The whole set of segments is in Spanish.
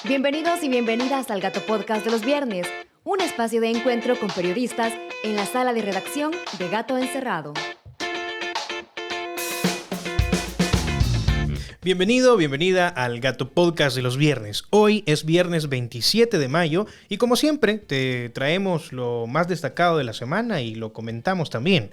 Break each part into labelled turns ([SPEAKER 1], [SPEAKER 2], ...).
[SPEAKER 1] Bienvenidos y bienvenidas al Gato Podcast de los viernes, un espacio de encuentro con periodistas en la sala de redacción de Gato Encerrado.
[SPEAKER 2] Bienvenido, bienvenida al Gato Podcast de los viernes. Hoy es viernes 27 de mayo y como siempre te traemos lo más destacado de la semana y lo comentamos también.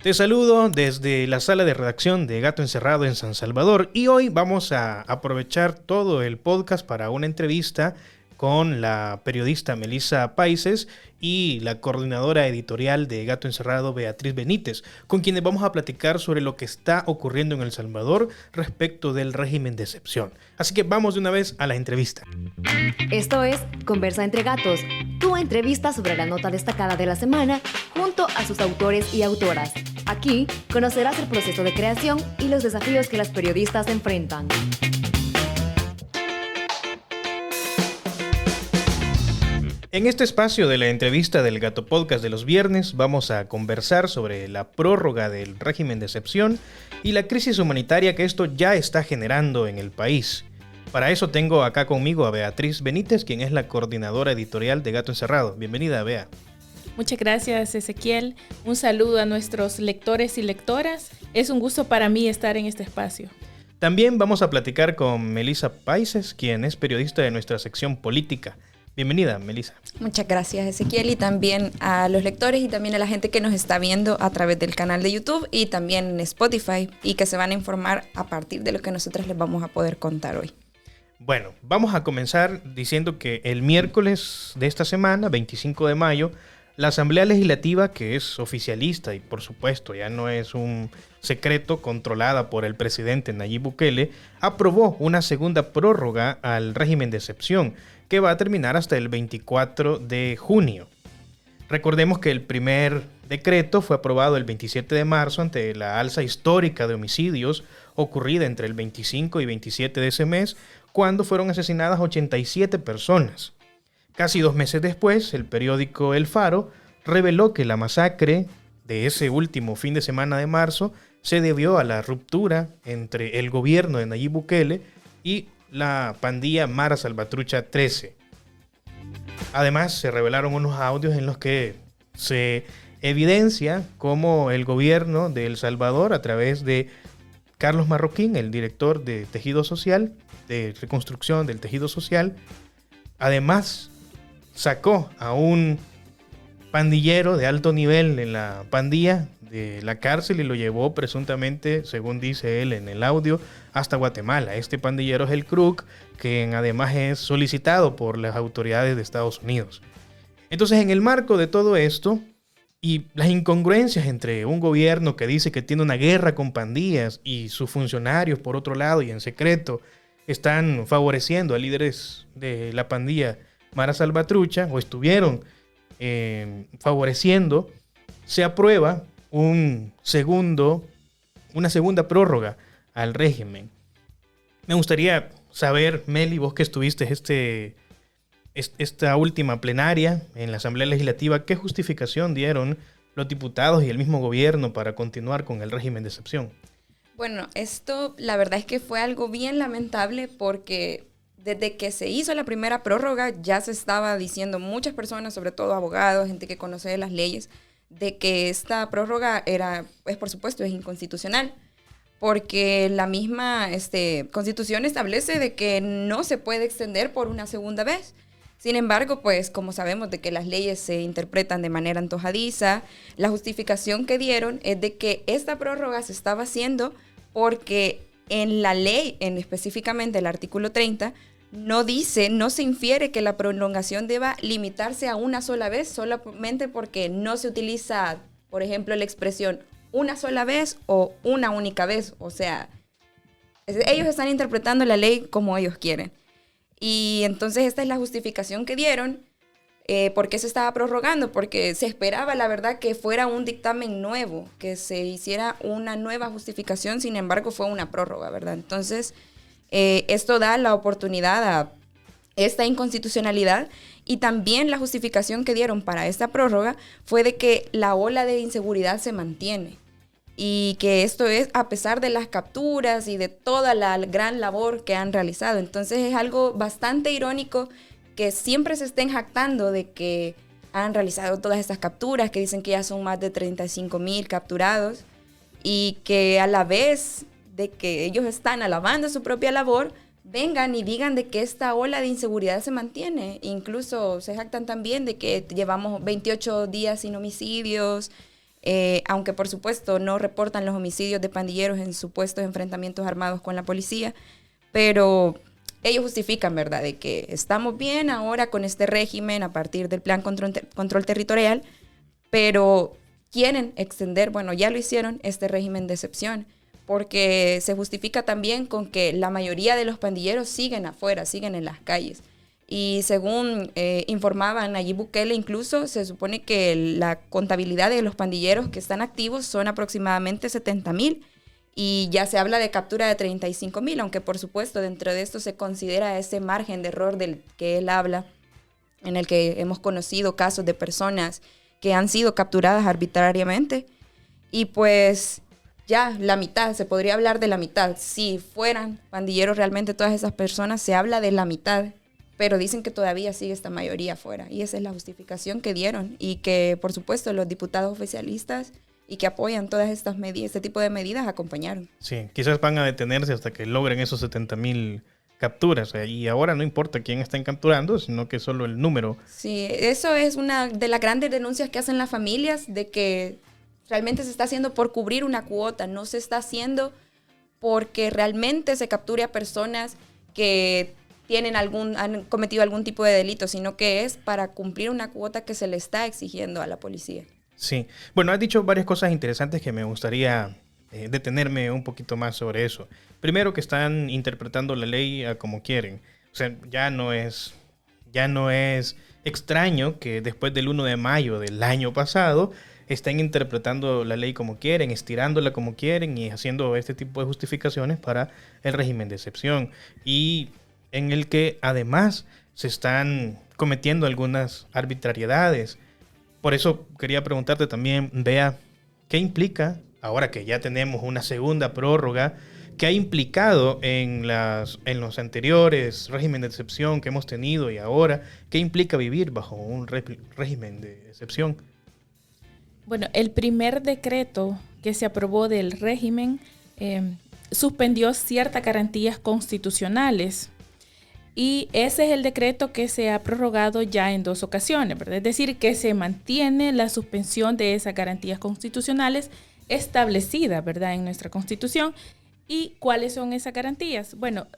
[SPEAKER 2] Te saludo desde la sala de redacción de Gato Encerrado en San Salvador y hoy vamos a aprovechar todo el podcast para una entrevista con la periodista Melissa Paises y la coordinadora editorial de Gato Encerrado, Beatriz Benítez, con quienes vamos a platicar sobre lo que está ocurriendo en El Salvador respecto del régimen de excepción. Así que vamos de una vez a la entrevista.
[SPEAKER 1] Esto es Conversa entre Gatos, tu entrevista sobre la nota destacada de la semana junto a sus autores y autoras. Aquí conocerás el proceso de creación y los desafíos que las periodistas enfrentan.
[SPEAKER 2] En este espacio de la entrevista del Gato Podcast de los viernes vamos a conversar sobre la prórroga del régimen de excepción y la crisis humanitaria que esto ya está generando en el país. Para eso tengo acá conmigo a Beatriz Benítez, quien es la coordinadora editorial de Gato Encerrado. Bienvenida, Bea.
[SPEAKER 3] Muchas gracias, Ezequiel. Un saludo a nuestros lectores y lectoras. Es un gusto para mí estar en este espacio.
[SPEAKER 2] También vamos a platicar con Melissa Paises, quien es periodista de nuestra sección política. Bienvenida, Melissa.
[SPEAKER 4] Muchas gracias, Ezequiel, y también a los lectores y también a la gente que nos está viendo a través del canal de YouTube y también en Spotify y que se van a informar a partir de lo que nosotros les vamos a poder contar hoy.
[SPEAKER 2] Bueno, vamos a comenzar diciendo que el miércoles de esta semana, 25 de mayo, la Asamblea Legislativa, que es oficialista y por supuesto ya no es un secreto, controlada por el presidente Nayib Bukele, aprobó una segunda prórroga al régimen de excepción que va a terminar hasta el 24 de junio. Recordemos que el primer decreto fue aprobado el 27 de marzo ante la alza histórica de homicidios ocurrida entre el 25 y 27 de ese mes, cuando fueron asesinadas 87 personas. Casi 2 meses después, el periódico El Faro reveló que la masacre de ese último fin de semana de marzo se debió a la ruptura entre el gobierno de Nayib Bukele y la pandilla Mara Salvatrucha 13. Además, se revelaron unos audios en los que se evidencia cómo el gobierno de El Salvador, a través de Carlos Marroquín, el director de Tejido Social, de reconstrucción del tejido social, además sacó a un pandillero de alto nivel en la pandilla de la cárcel y lo llevó presuntamente, según dice él en el audio, hasta Guatemala. Este pandillero es el Kruk, quien además es solicitado por las autoridades de Estados Unidos. Entonces, en el marco de todo esto y las incongruencias entre un gobierno que dice que tiene una guerra con pandillas y sus funcionarios, por otro lado, y en secreto, están favoreciendo a líderes de la pandilla Mara Salvatrucha, o estuvieron favoreciendo, se aprueba una segunda prórroga al régimen. Me gustaría saber, Meli, vos que estuviste esta última plenaria en la Asamblea Legislativa, ¿qué justificación dieron los diputados y el mismo gobierno para continuar con el régimen de excepción?
[SPEAKER 4] Bueno, esto la verdad es que fue algo bien lamentable porque desde que se hizo la primera prórroga ya se estaba diciendo muchas personas, sobre todo abogados, gente que conoce de las leyes, de que esta prórroga por supuesto, es inconstitucional, porque la misma Constitución establece de que no se puede extender por una segunda vez. Sin embargo, pues como sabemos de que las leyes se interpretan de manera antojadiza, la justificación que dieron es de que esta prórroga se estaba haciendo porque en la ley, específicamente el artículo 30, no se infiere que la prolongación deba limitarse a una sola vez, solamente porque no se utiliza, por ejemplo, la expresión una sola vez o una única vez. O sea, ellos están interpretando la ley como ellos quieren. Y entonces esta es la justificación que dieron. ¿Por qué se estaba prorrogando? Porque se esperaba, la verdad, que fuera un dictamen nuevo, que se hiciera una nueva justificación, sin embargo fue una prórroga, ¿verdad? Entonces, esto da la oportunidad a esta inconstitucionalidad y también la justificación que dieron para esta prórroga fue de que la ola de inseguridad se mantiene y que esto es a pesar de las capturas y de toda la gran labor que han realizado. Entonces es algo bastante irónico que siempre se estén jactando de que han realizado todas estas capturas, que dicen que ya son más de 35,000 capturados, y que a la vez de que ellos están alabando su propia labor, vengan y digan de que esta ola de inseguridad se mantiene. Incluso se jactan también de que llevamos 28 días sin homicidios, aunque por supuesto no reportan los homicidios de pandilleros en supuestos enfrentamientos armados con la policía, pero ellos justifican, ¿verdad?, de que estamos bien ahora con este régimen a partir del plan control territorial, pero quieren extender, bueno, ya lo hicieron, este régimen de excepción, porque se justifica también con que la mayoría de los pandilleros siguen afuera, siguen en las calles. Y según informaba Nayib Bukele, incluso se supone que la contabilidad de los pandilleros que están activos son aproximadamente 70,000 y ya se habla de captura de 35,000, aunque por supuesto dentro de esto se considera ese margen de error del que él habla, en el que hemos conocido casos de personas que han sido capturadas arbitrariamente. Y pues ya la mitad, se podría hablar de la mitad. Si fueran pandilleros realmente todas esas personas, se habla de la mitad, pero dicen que todavía sigue esta mayoría afuera. Y esa es la justificación que dieron. Y que, por supuesto, los diputados oficialistas y que apoyan todas estas medidas, este tipo de medidas, acompañaron.
[SPEAKER 2] Sí, quizás van a detenerse hasta que logren esos 70,000 capturas. Y ahora no importa quién estén capturando, sino que solo el número.
[SPEAKER 4] Sí, eso es una de las grandes denuncias que hacen las familias, de que realmente se está haciendo por cubrir una cuota, no se está haciendo porque realmente se capture a personas que han cometido algún tipo de delito, sino que es para cumplir una cuota que se le está exigiendo a la policía.
[SPEAKER 2] Sí, bueno, has dicho varias cosas interesantes que me gustaría detenerme un poquito más sobre eso. Primero, que están interpretando la ley a como quieren. O sea, ya no es extraño que después del 1 de mayo del año pasado estén interpretando la ley como quieren, estirándola como quieren y haciendo este tipo de justificaciones para el régimen de excepción. Y en el que además se están cometiendo algunas arbitrariedades. Por eso quería preguntarte también, Bea, ¿qué implica, ahora que ya tenemos una segunda prórroga, qué ha implicado en los anteriores régimen de excepción que hemos tenido y ahora, qué implica vivir bajo un régimen de excepción?
[SPEAKER 3] Bueno, el primer decreto que se aprobó del régimen suspendió ciertas garantías constitucionales. Y ese es el decreto que se ha prorrogado ya en 2 ocasiones, ¿verdad? Es decir, que se mantiene la suspensión de esas garantías constitucionales establecidas, ¿verdad?, en nuestra Constitución. ¿Y cuáles son esas garantías? Bueno,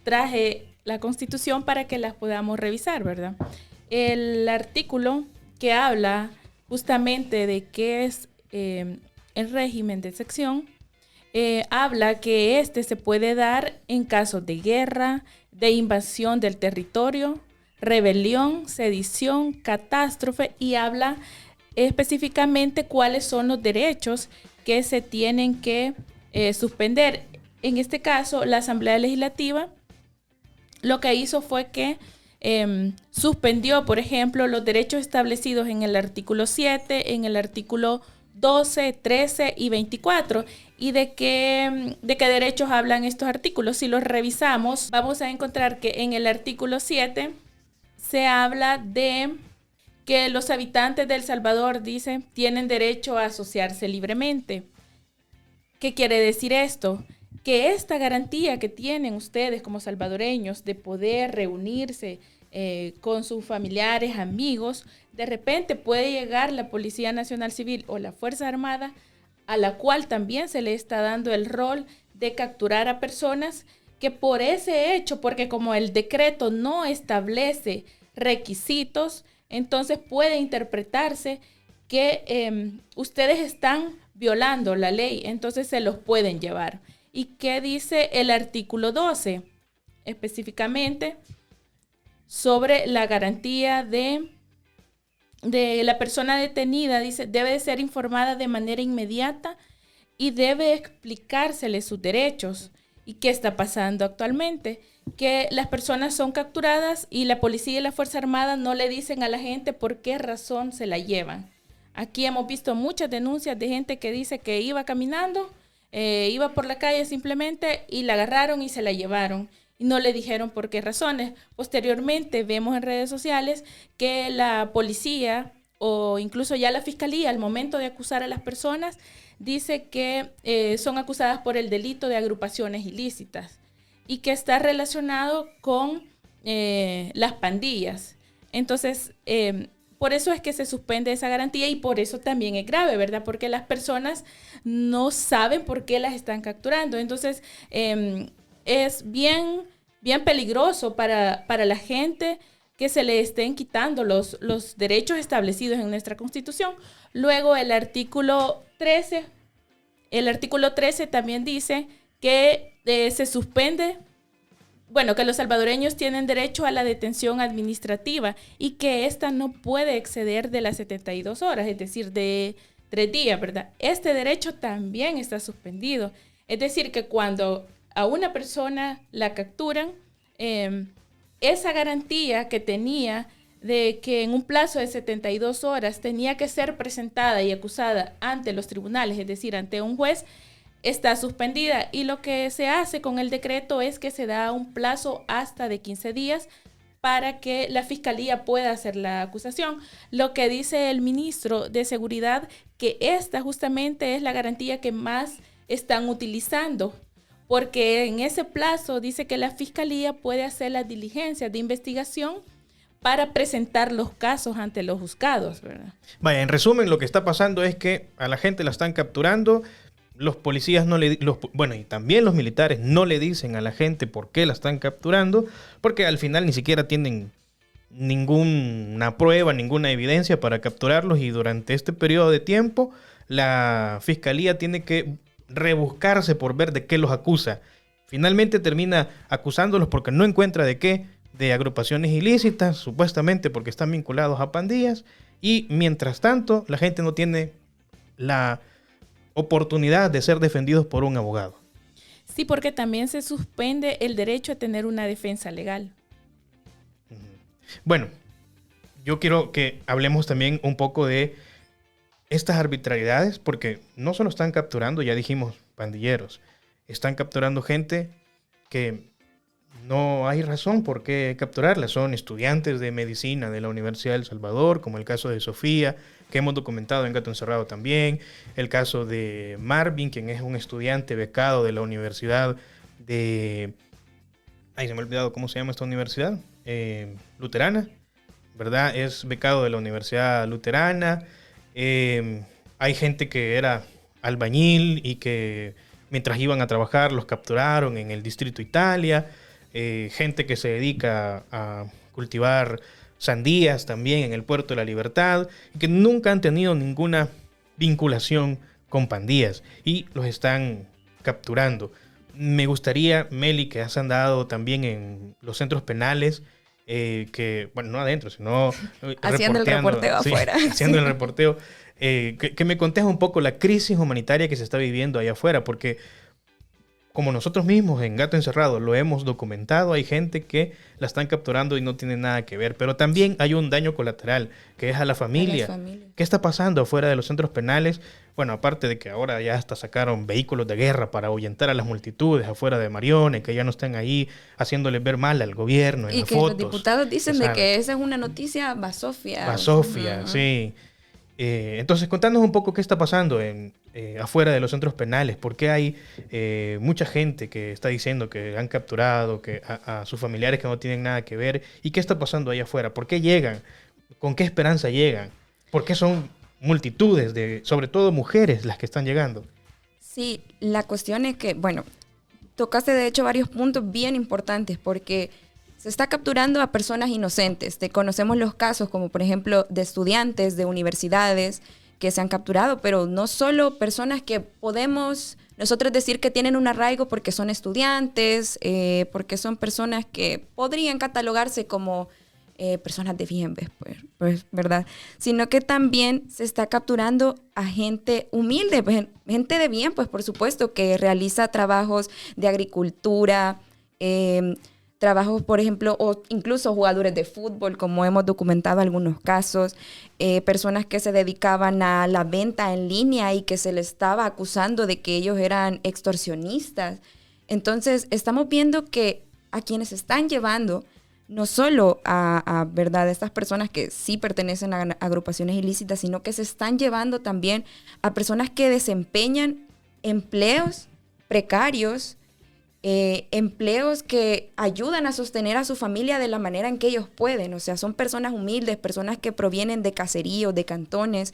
[SPEAKER 3] traje la Constitución para que las podamos revisar, ¿verdad? El artículo que habla justamente de qué es el régimen de excepción, habla que se puede dar en casos de guerra, de invasión del territorio, rebelión, sedición, catástrofe, y habla específicamente cuáles son los derechos que se tienen que suspender. En este caso, la Asamblea Legislativa lo que hizo fue que suspendió, por ejemplo, los derechos establecidos en el artículo 7, en el artículo 12, 13 y 24. ¿Y de qué derechos hablan estos artículos? Si los revisamos, vamos a encontrar que en el artículo 7 se habla de que los habitantes de El Salvador, dice, tienen derecho a asociarse libremente. ¿Qué quiere decir esto? Que esta garantía que tienen ustedes como salvadoreños de poder reunirse con sus familiares, amigos, de repente puede llegar la Policía Nacional Civil o la Fuerza Armada, a la cual también se le está dando el rol de capturar a personas que por ese hecho, porque como el decreto no establece requisitos, entonces puede interpretarse que ustedes están violando la ley, entonces se los pueden llevar. ¿Y qué dice el artículo 12? Específicamente sobre la garantía de la persona detenida, dice, debe de ser informada de manera inmediata y debe explicársele sus derechos. ¿Y qué está pasando actualmente? Que las personas son capturadas y la policía y la Fuerza Armada no le dicen a la gente por qué razón se la llevan. Aquí hemos visto muchas denuncias de gente que dice que iba caminando, iba por la calle simplemente y la agarraron y se la llevaron. Y no le dijeron por qué razones. Posteriormente vemos en redes sociales que la policía o incluso ya la fiscalía, al momento de acusar a las personas, dice que son acusadas por el delito de agrupaciones ilícitas y que está relacionado con las pandillas. Entonces, por eso es que se suspende esa garantía y por eso también es grave, ¿verdad? Porque las personas no saben por qué las están capturando. Entonces, es bien peligroso para la gente que se le estén quitando los derechos establecidos en nuestra Constitución. Luego, el artículo 13 también dice que se suspende, que los salvadoreños tienen derecho a la detención administrativa y que ésta no puede exceder de las 72 horas, es decir, de 3 días, ¿verdad? Este derecho también está suspendido. Es decir, que cuando a una persona la capturan, esa garantía que tenía de que en un plazo de 72 horas tenía que ser presentada y acusada ante los tribunales, es decir, ante un juez, está suspendida. Y lo que se hace con el decreto es que se da un plazo hasta de 15 días para que la fiscalía pueda hacer la acusación. Lo que dice el ministro de Seguridad, que esta justamente es la garantía que más están utilizando, porque en ese plazo dice que la fiscalía puede hacer las diligencias de investigación para presentar los casos ante los juzgados, ¿verdad?
[SPEAKER 2] Vaya, en resumen, lo que está pasando es que a la gente la están capturando, los policías y también los militares no le dicen a la gente por qué la están capturando, porque al final ni siquiera tienen ninguna prueba, ninguna evidencia para capturarlos, y durante este periodo de tiempo la fiscalía tiene que rebuscarse por ver de qué los acusa. Finalmente termina acusándolos porque no encuentra de qué, de agrupaciones ilícitas, supuestamente porque están vinculados a pandillas, y mientras tanto la gente no tiene la oportunidad de ser defendidos por un abogado.
[SPEAKER 3] Sí, porque también se suspende el derecho a tener una defensa legal.
[SPEAKER 2] Bueno, yo quiero que hablemos también un poco de estas arbitrariedades, porque no solo están capturando, ya dijimos, pandilleros, están capturando gente que no hay razón por qué capturarla. Son estudiantes de medicina de la Universidad de El Salvador, como el caso de Sofía, que hemos documentado en Gato Encerrado también, el caso de Marvin, quien es un estudiante becado de la Universidad de... se me ha olvidado cómo se llama esta universidad, Luterana, ¿verdad? Es becado de la Universidad Luterana. Hay gente que era albañil y que mientras iban a trabajar los capturaron en el Distrito Italia. Gente que se dedica a cultivar sandías también en el Puerto de la Libertad, y que nunca han tenido ninguna vinculación con pandillas y los están capturando. Me gustaría, Meli, que has andado también en los centros penales, que, bueno, no adentro, sino
[SPEAKER 4] haciendo el reporteo afuera.
[SPEAKER 2] Haciendo el reporteo, que me contes un poco la crisis humanitaria que se está viviendo allá afuera, porque como nosotros mismos en Gato Encerrado lo hemos documentado, hay gente que la están capturando y no tiene nada que ver. Pero también hay un daño colateral, que es a la familia. ¿Qué está pasando afuera de los centros penales? Bueno, aparte de que ahora ya hasta sacaron vehículos de guerra para ahuyentar a las multitudes afuera de Mariones, que ya no estén ahí haciéndole ver mal al gobierno en las fotos.
[SPEAKER 4] Y que los diputados dicen de que esa es una noticia basofia.
[SPEAKER 2] Basofia, sí. Entonces, contanos un poco qué está pasando afuera de los centros penales. ¿Por qué hay mucha gente que está diciendo que han capturado a sus familiares que no tienen nada que ver? ¿Y qué está pasando allá afuera? ¿Por qué llegan? ¿Con qué esperanza llegan? ¿Por qué son multitudes sobre todo mujeres, las que están llegando?
[SPEAKER 4] Sí, la cuestión es que, bueno, tocaste de hecho varios puntos bien importantes, porque se está capturando a personas inocentes. Conocemos los casos como por ejemplo de estudiantes de universidades que se han capturado, pero no solo personas que podemos nosotros decir que tienen un arraigo porque son estudiantes, porque son personas que podrían catalogarse como personas de bien, pues, ¿verdad? Sino que también se está capturando a gente humilde, gente de bien, pues por supuesto, que realiza trabajos de agricultura, trabajos, por ejemplo, o incluso jugadores de fútbol, como hemos documentado algunos casos, personas que se dedicaban a la venta en línea y que se les estaba acusando de que ellos eran extorsionistas. Entonces, estamos viendo que a quienes están llevando, no solo ¿verdad?, estas personas que sí pertenecen a agrupaciones ilícitas, sino que se están llevando también a personas que desempeñan empleos precarios, empleos que ayudan a sostener a su familia de la manera en que ellos pueden. O sea, son personas humildes, personas que provienen de caseríos, de cantones,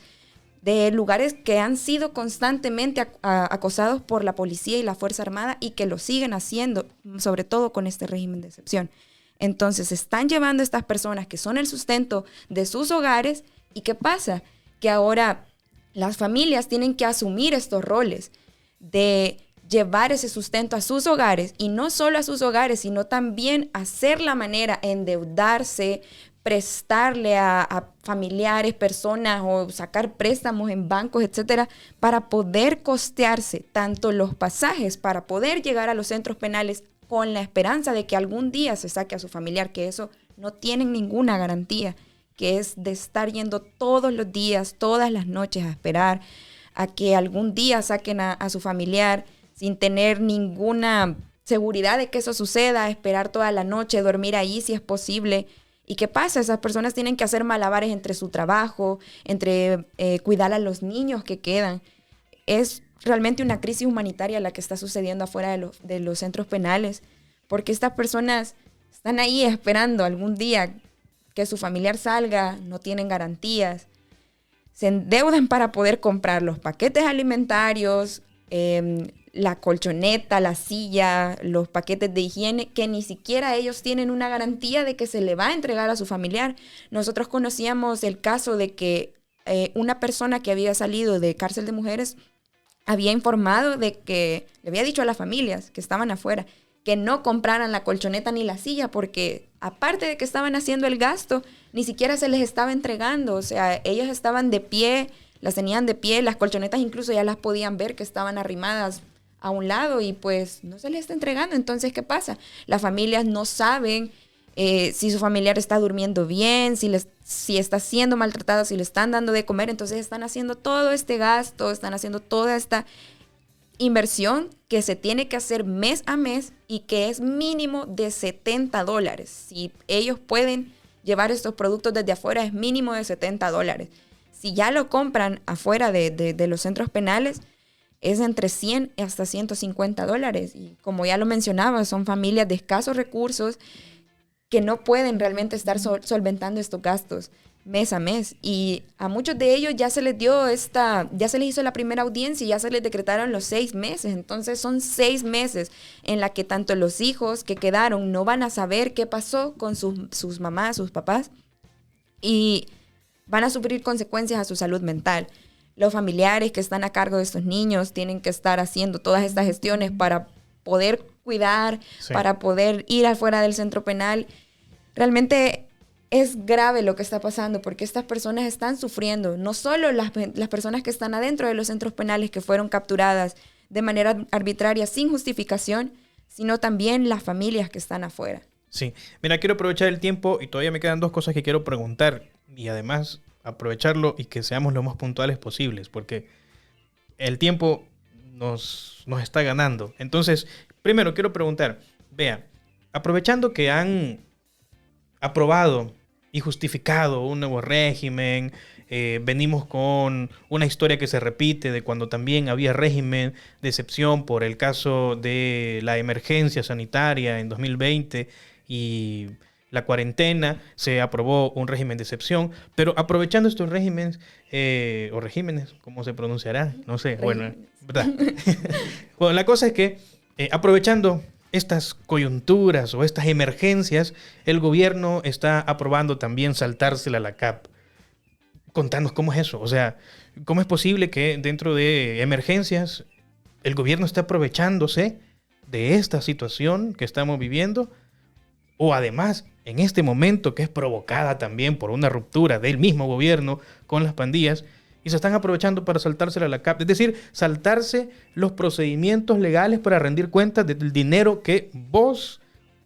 [SPEAKER 4] de lugares que han sido constantemente acosados por la policía y la Fuerza Armada y que lo siguen haciendo, sobre todo con este régimen de excepción. Entonces, están llevando a estas personas que son el sustento de sus hogares. ¿Y qué pasa? Que ahora las familias tienen que asumir estos roles de llevar ese sustento a sus hogares, y no solo a sus hogares, sino también hacer la manera, endeudarse, prestarle a familiares, personas, o sacar préstamos en bancos, etcétera, para poder costearse tanto los pasajes para poder llegar a los centros penales con la esperanza de que algún día se saque a su familiar, que eso no tienen ninguna garantía, que es de estar yendo todos los días, todas las noches a esperar a que algún día saquen a su familiar sin tener ninguna seguridad de que eso suceda, esperar toda la noche, dormir ahí si es posible. ¿Y qué pasa? Esas personas tienen que hacer malabares entre su trabajo, entre cuidar a los niños que quedan. Es realmente una crisis humanitaria la que está sucediendo afuera de los centros penales, porque estas personas están ahí esperando algún día que su familiar salga, no tienen garantías, se endeudan para poder comprar los paquetes alimentarios, la colchoneta, la silla, los paquetes de higiene, que ni siquiera ellos tienen una garantía de que se le va a entregar a su familiar. Nosotros conocíamos el caso de que una persona que había salido de cárcel de mujeres había informado de que, le había dicho a las familias que estaban afuera, que no compraran la colchoneta ni la silla, porque aparte de que estaban haciendo el gasto, ni siquiera se les estaba entregando. O sea, ellos estaban de pie, las tenían de pie, las colchonetas incluso ya las podían ver que estaban arrimadas a un lado y pues no se les está entregando. Entonces, ¿qué pasa? Las familias no saben si su familiar está durmiendo bien, si está siendo maltratado, si le están dando de comer. Entonces están haciendo todo este gasto, están haciendo toda esta inversión que se tiene que hacer mes a mes y que es mínimo de $70. Si ellos pueden llevar estos productos desde afuera, es mínimo de $70. Si ya lo compran afuera de los centros penales, es entre $100 hasta $150. Y como ya lo mencionaba, son familias de escasos recursos que no pueden realmente estar solventando estos gastos mes a mes. Y a muchos de ellos ya se les hizo la primera audiencia y ya se les decretaron los 6 meses. Entonces son 6 meses en la que tanto los hijos que quedaron no van a saber qué pasó con sus mamás, sus papás, y van a sufrir consecuencias a su salud mental. Los familiares que están a cargo de estos niños tienen que estar haciendo todas estas gestiones para poder cuidar, sí, para poder ir afuera del centro penal. Realmente es grave lo que está pasando porque estas personas están sufriendo. No solo las personas que están adentro de los centros penales que fueron capturadas de manera arbitraria sin justificación, sino también las familias que están afuera.
[SPEAKER 2] Sí. Mira, quiero aprovechar el tiempo y todavía me quedan 2 cosas que quiero preguntar y además aprovecharlo y que seamos lo más puntuales posibles, porque el tiempo nos está ganando. Entonces, primero quiero preguntar, vea, aprovechando que han aprobado y justificado un nuevo régimen, venimos con una historia que se repite de cuando también había régimen de excepción por el caso de la emergencia sanitaria en 2020 y la cuarentena, se aprobó un régimen de excepción, pero aprovechando estos regímenes, o regímenes, ¿cómo se pronunciará? No sé, bueno, ¿verdad? Bueno, la cosa es que aprovechando estas coyunturas o estas emergencias, el gobierno está aprobando también saltársela a la CAP. Contanos cómo es eso, o sea, ¿cómo es posible que dentro de emergencias el gobierno esté aprovechándose de esta situación que estamos viviendo? O además, en este momento que es provocada también por una ruptura del mismo gobierno con las pandillas, y se están aprovechando para saltársela a la CAP, es decir, saltarse los procedimientos legales para rendir cuentas del dinero que vos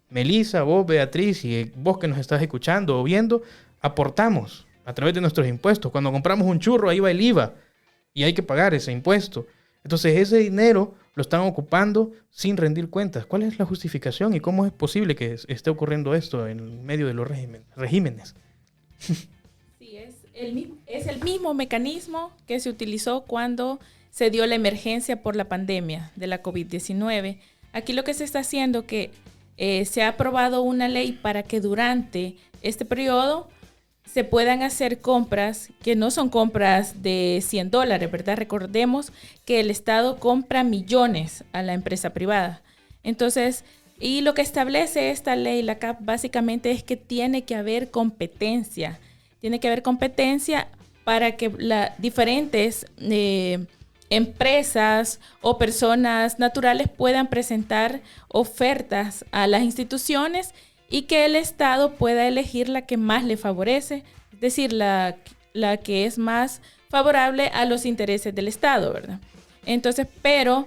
[SPEAKER 2] Melissa, vos, Beatriz, y vos que nos estás escuchando o viendo, aportamos a través de nuestros impuestos. Cuando compramos un churro, ahí va el IVA y hay que pagar ese impuesto. Entonces, ese dinero lo están ocupando sin rendir cuentas. ¿Cuál es la justificación y cómo es posible que esté ocurriendo esto en medio de los regímenes?
[SPEAKER 3] Sí, es el mismo mecanismo que se utilizó cuando se dio la emergencia por la pandemia de la COVID-19. Aquí lo que se está haciendo es que se ha aprobado una ley para que durante este periodo se puedan hacer compras que no son compras de $100, ¿verdad? Recordemos que el Estado compra millones a la empresa privada. Entonces, y lo que establece esta ley, la CAP, básicamente es que tiene que haber competencia. Tiene que haber competencia para que las diferentes empresas o personas naturales puedan presentar ofertas a las instituciones y que el Estado pueda elegir la que más le favorece, es decir, la que es más favorable a los intereses del Estado, ¿verdad? Entonces, pero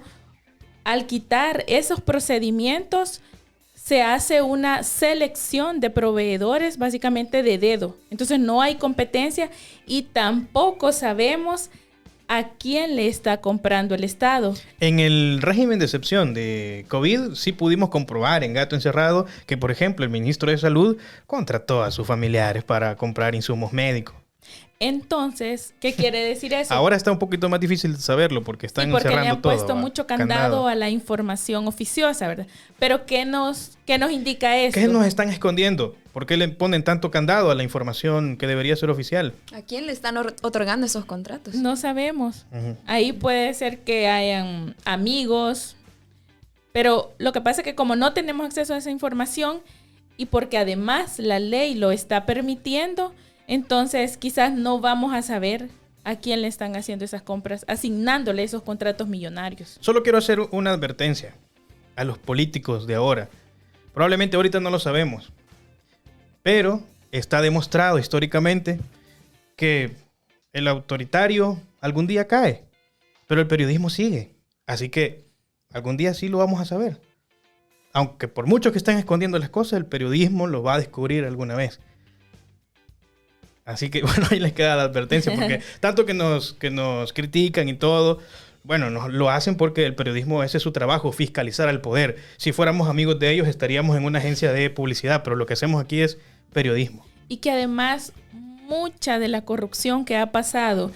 [SPEAKER 3] al quitar esos procedimientos, se hace una selección de proveedores básicamente de dedo. Entonces, no hay competencia y tampoco sabemos a quién le está comprando el Estado.
[SPEAKER 2] En el régimen de excepción de COVID sí pudimos comprobar en Gato Encerrado que, por ejemplo, el ministro de Salud contrató a sus familiares para comprar insumos médicos.
[SPEAKER 3] Entonces, ¿qué quiere decir eso?
[SPEAKER 2] Ahora está un poquito más difícil saberlo porque están
[SPEAKER 3] porque
[SPEAKER 2] encerrando
[SPEAKER 3] le han
[SPEAKER 2] todo.
[SPEAKER 3] puesto mucho candado a la información oficiosa, ¿verdad? Pero ¿qué nos indica esto?
[SPEAKER 2] ¿Qué nos están escondiendo? ¿Por qué le ponen tanto candado a la información que debería ser oficial?
[SPEAKER 4] ¿A quién le están otorgando esos contratos?
[SPEAKER 3] No sabemos. Ahí puede ser que hayan amigos, pero lo que pasa es que como no tenemos acceso a esa información y porque además la ley lo está permitiendo, entonces quizás no vamos a saber a quién le están haciendo esas compras, asignándole esos contratos millonarios.
[SPEAKER 2] Solo quiero hacer una advertencia a los políticos de ahora. Probablemente ahorita no lo sabemos, pero está demostrado históricamente que el autoritario algún día cae, pero el periodismo sigue. Así que algún día sí lo vamos a saber. Aunque por mucho que estén escondiendo las cosas, el periodismo lo va a descubrir alguna vez. Así que, bueno, ahí les queda la advertencia, porque tanto que nos critican y todo, bueno, lo hacen porque el periodismo, ese es su trabajo, fiscalizar al poder. Si fuéramos amigos de ellos, estaríamos en una agencia de publicidad, pero lo que hacemos aquí es periodismo.
[SPEAKER 3] Y que además, mucha de la corrupción que ha pasado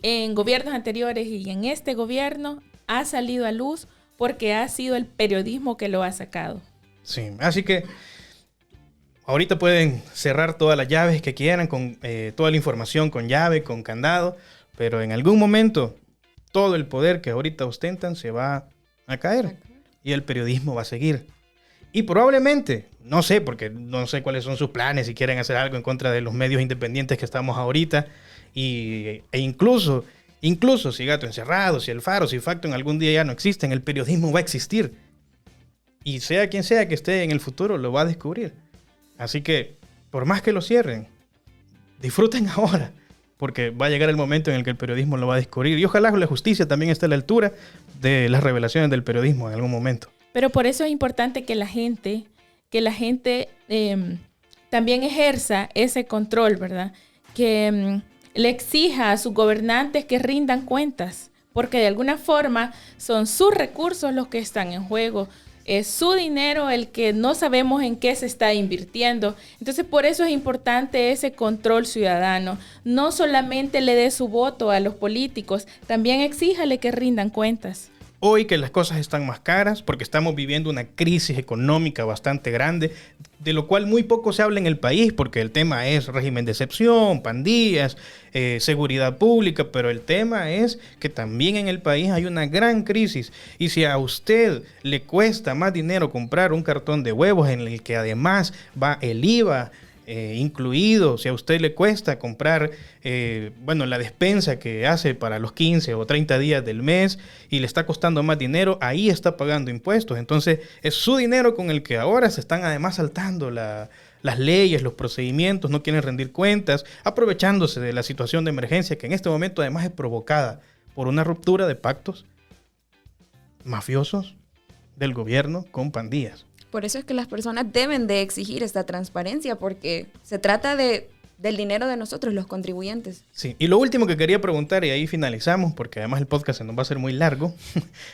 [SPEAKER 3] en gobiernos anteriores y en este gobierno ha salido a luz porque ha sido el periodismo que lo ha sacado.
[SPEAKER 2] Sí, así que ahorita pueden cerrar todas las llaves que quieran, con toda la información con llave, con candado, pero en algún momento todo el poder que ahorita ostentan se va a caer y el periodismo va a seguir. Y probablemente, no sé, porque no sé cuáles son sus planes, si quieren hacer algo en contra de los medios independientes que estamos ahorita, e incluso si Gato Encerrado, si El Faro, si Factum algún día ya no existen, el periodismo va a existir. Y sea quien sea que esté en el futuro, lo va a descubrir. Así que, por más que lo cierren, disfruten ahora, porque va a llegar el momento en el que el periodismo lo va a descubrir. Y ojalá la justicia también esté a la altura de las revelaciones del periodismo en algún momento.
[SPEAKER 3] Pero por eso es importante que la gente también ejerza ese control, ¿verdad? Que le exija a sus gobernantes que rindan cuentas, porque de alguna forma son sus recursos los que están en juego. Es su dinero el que no sabemos en qué se está invirtiendo. Entonces, por eso es importante ese control ciudadano. No solamente le dé su voto a los políticos, también exíjale que rindan cuentas.
[SPEAKER 2] Hoy que las cosas están más caras porque estamos viviendo una crisis económica bastante grande, de lo cual muy poco se habla en el país porque el tema es régimen de excepción, pandillas, seguridad pública, pero el tema es que también en el país hay una gran crisis y si a usted le cuesta más dinero comprar un cartón de huevos en el que además va el IVA incluido, si a usted le cuesta comprar la despensa que hace para los 15 o 30 días del mes y le está costando más dinero, ahí está pagando impuestos. Entonces es su dinero con el que ahora se están además saltando las leyes, los procedimientos, no quieren rendir cuentas, aprovechándose de la situación de emergencia que en este momento además es provocada por una ruptura de pactos mafiosos del gobierno con pandillas.
[SPEAKER 4] Por eso es que las personas deben de exigir esta transparencia, porque se trata del dinero de nosotros, los contribuyentes.
[SPEAKER 2] Sí, y lo último que quería preguntar, y ahí finalizamos, porque además el podcast se nos va a hacer muy largo,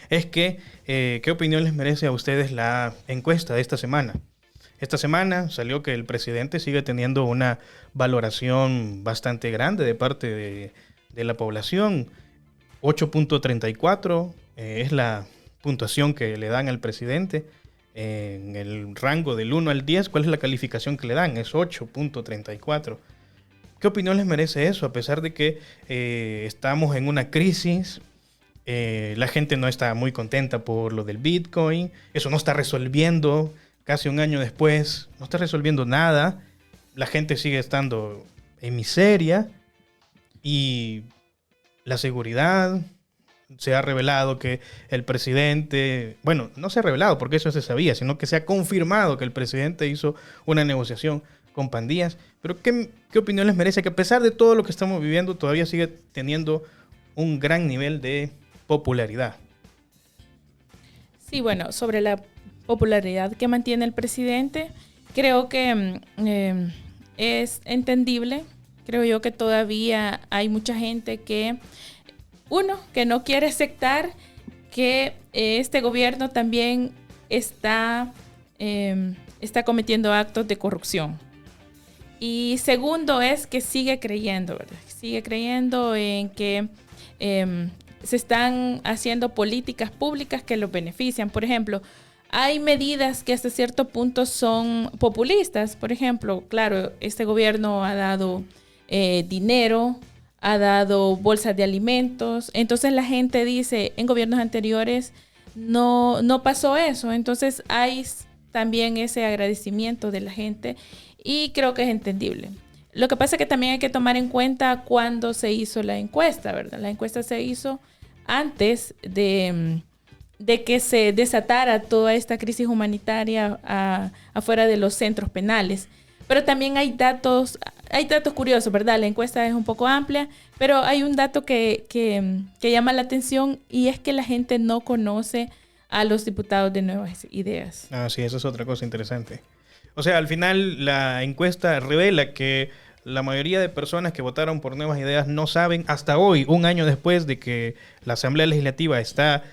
[SPEAKER 2] es que, ¿qué opinión les merece a ustedes la encuesta de esta semana? Esta semana salió que el presidente sigue teniendo una valoración bastante grande de parte de la población. 8.34 es la puntuación que le dan al presidente. En el rango del 1 al 10, ¿cuál es la calificación que le dan? Es 8.34. ¿Qué opinión les merece eso? A pesar de que estamos en una crisis, la gente no está muy contenta por lo del Bitcoin, eso no está resolviendo, casi un año después, no está resolviendo nada, la gente sigue estando en miseria y la seguridad... Se ha revelado que el presidente, bueno, no se ha revelado porque eso se sabía, sino que se ha confirmado que el presidente hizo una negociación con pandillas. Pero ¿qué opinión les merece que a pesar de todo lo que estamos viviendo todavía sigue teniendo un gran nivel de popularidad?
[SPEAKER 3] Sí, bueno, sobre la popularidad que mantiene el presidente, creo que es entendible. Creo yo que todavía hay mucha gente que no quiere aceptar que este gobierno también está cometiendo actos de corrupción. Y segundo es que sigue creyendo, ¿verdad? Sigue creyendo en que se están haciendo políticas públicas que los benefician. Por ejemplo, hay medidas que hasta cierto punto son populistas. Por ejemplo, claro, este gobierno ha dado dinero, ha dado bolsas de alimentos. Entonces la gente dice, en gobiernos anteriores no pasó eso. Entonces hay también ese agradecimiento de la gente y creo que es entendible. Lo que pasa es que también hay que tomar en cuenta cuándo se hizo la encuesta, ¿verdad? La encuesta se hizo antes de que se desatara toda esta crisis humanitaria afuera de los centros penales. Pero también hay datos curiosos, ¿verdad? La encuesta es un poco amplia, pero hay un dato que llama la atención y es que la gente no conoce a los diputados de Nuevas Ideas.
[SPEAKER 2] Ah, sí, eso es otra cosa interesante. O sea, al final la encuesta revela que la mayoría de personas que votaron por Nuevas Ideas no saben hasta hoy, un año después de que la Asamblea Legislativa está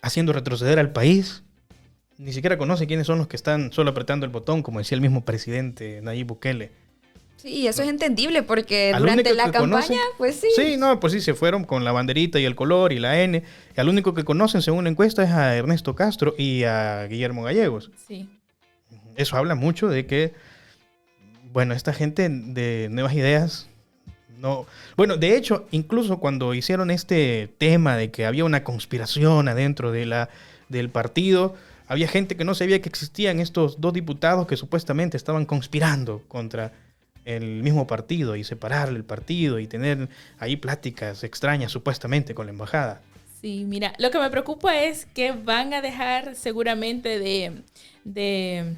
[SPEAKER 2] haciendo retroceder al país, ni siquiera conoce quiénes son los que están solo apretando el botón, como decía el mismo presidente Nayib Bukele.
[SPEAKER 4] Sí, eso es entendible porque durante la campaña, pues sí.
[SPEAKER 2] Sí, no, pues sí, se fueron con la banderita y el color y la N. Y al único que conocen, según la encuesta, es a Ernesto Castro y a Guillermo Gallegos.
[SPEAKER 3] Sí.
[SPEAKER 2] Eso habla mucho de que, bueno, esta gente de Nuevas Ideas no... Bueno, de hecho, incluso cuando hicieron este tema de que había una conspiración adentro del partido, había gente que no sabía que existían estos dos diputados que supuestamente estaban conspirando contra el mismo partido y separarle el partido y tener ahí pláticas extrañas supuestamente con la embajada.
[SPEAKER 3] Sí, mira, lo que me preocupa es que van a dejar seguramente de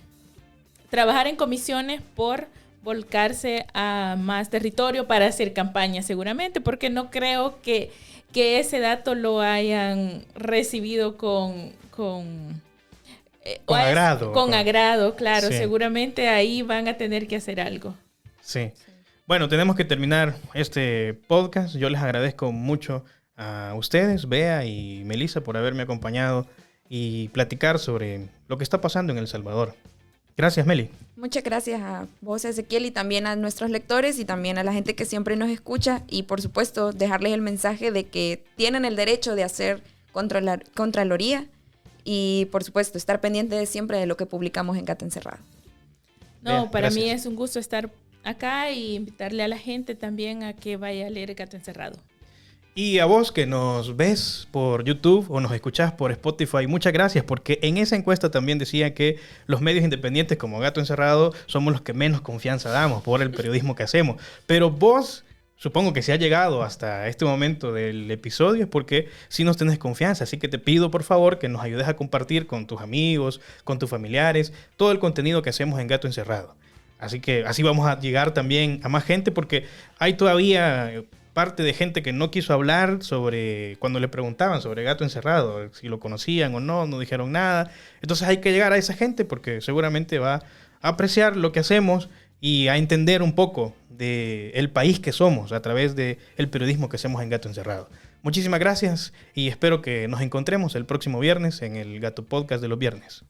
[SPEAKER 3] trabajar en comisiones por volcarse a más territorio para hacer campaña seguramente, porque no creo que ese dato lo hayan recibido con
[SPEAKER 2] agrado.
[SPEAKER 3] Con agrado, claro.
[SPEAKER 2] Sí.
[SPEAKER 3] Seguramente ahí van a tener que hacer algo.
[SPEAKER 2] Sí. Bueno, tenemos que terminar este podcast. Yo les agradezco mucho a ustedes, Bea y Melissa, por haberme acompañado y platicar sobre lo que está pasando en El Salvador. Gracias, Meli.
[SPEAKER 4] Muchas gracias a vos, Ezequiel, y también a nuestros lectores y también a la gente que siempre nos escucha. Y por supuesto, dejarles el mensaje de que tienen el derecho de hacer Contraloría y por supuesto, estar pendientes siempre de lo que publicamos en Gato Encerrado.
[SPEAKER 3] No,
[SPEAKER 2] Bien,
[SPEAKER 3] para
[SPEAKER 2] gracias.
[SPEAKER 3] mí es un gusto estar acá y invitarle a la gente también a que vaya a leer Gato Encerrado.
[SPEAKER 2] Y a vos que nos ves por YouTube o nos escuchás por Spotify, muchas gracias, porque en esa encuesta también decía que los medios independientes como Gato Encerrado somos los que menos confianza damos por el periodismo que hacemos. Pero vos, supongo que si has llegado hasta este momento del episodio es porque sí nos tenés confianza. Así que te pido, por favor, que nos ayudes a compartir con tus amigos, con tus familiares, todo el contenido que hacemos en Gato Encerrado. Así que así vamos a llegar también a más gente porque hay todavía parte de gente que no quiso hablar sobre, cuando le preguntaban sobre Gato Encerrado, si lo conocían o no, no dijeron nada. Entonces hay que llegar a esa gente porque seguramente va a apreciar lo que hacemos y a entender un poco del país que somos a través del periodismo que hacemos en Gato Encerrado. Muchísimas gracias y espero que nos encontremos el próximo viernes en el Gato Podcast de los viernes.